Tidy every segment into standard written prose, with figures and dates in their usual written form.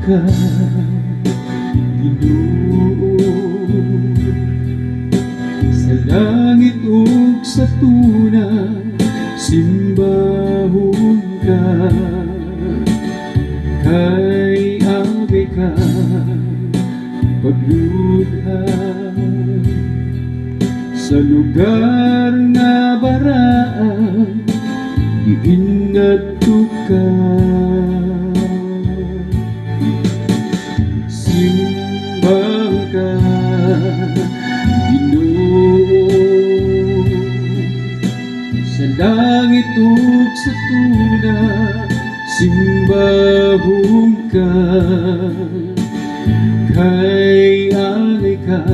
ka, Ginoo. Sa langit ug sa tuna, simbahon ka. Kay abay ka, pagludhan. Sa lugar nga baraan, diin ngadto ka. Simbahon ka, Ginoo. Sa langit ug sa tuna, simbahon ka. Kay alay ka,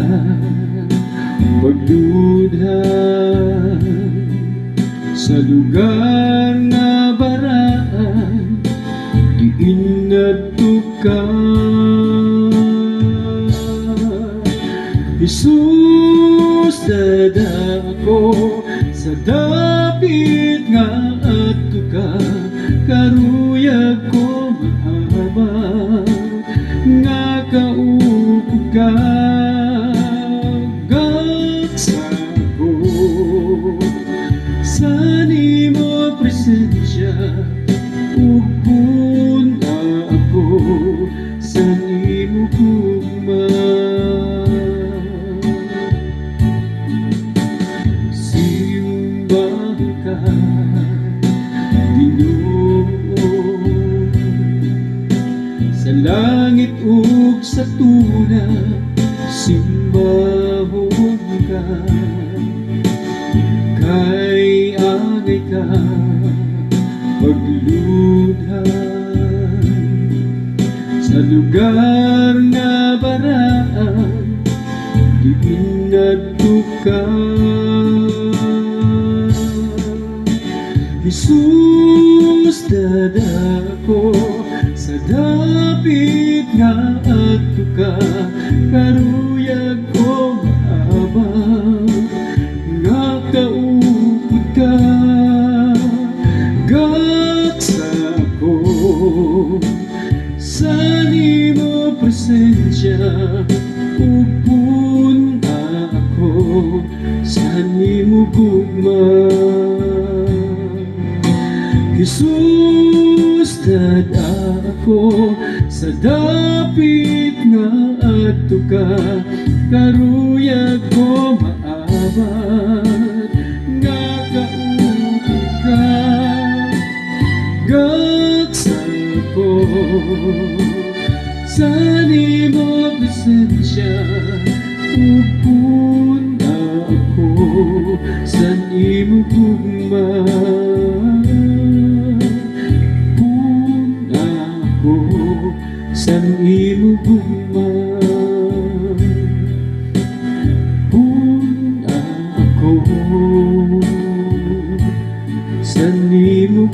pagludhan. Sa lugar nga baraan, diin ngadto ka. Jesus, dadako sa dapit nga adto ka. Karuyag ko mahabag nga kaupod ka. Gagsako sa nimo presensya, ug puna ako sa nimo gugma. Simbahon ka, Ginoo. Sa langit ug sa tuna, simbahon ka. Kay agay ka, pagludhan. Sa lugar nga baraan, diin ngadto ka. Jesus, dadako sa dapit nga adto ka. Karuyag ko mahabag nga kaupod ka. Gagsako sa nimo presensya, ug puna ako sa nimo gugma. Jesus, dadako sa dapit nga adto ka. Karuyag ko maabot nga kaupod ka. Gagsako sa nimo presensya, ug puna ako sa nimo gugma. Sa imo gugma, puna ako sa imo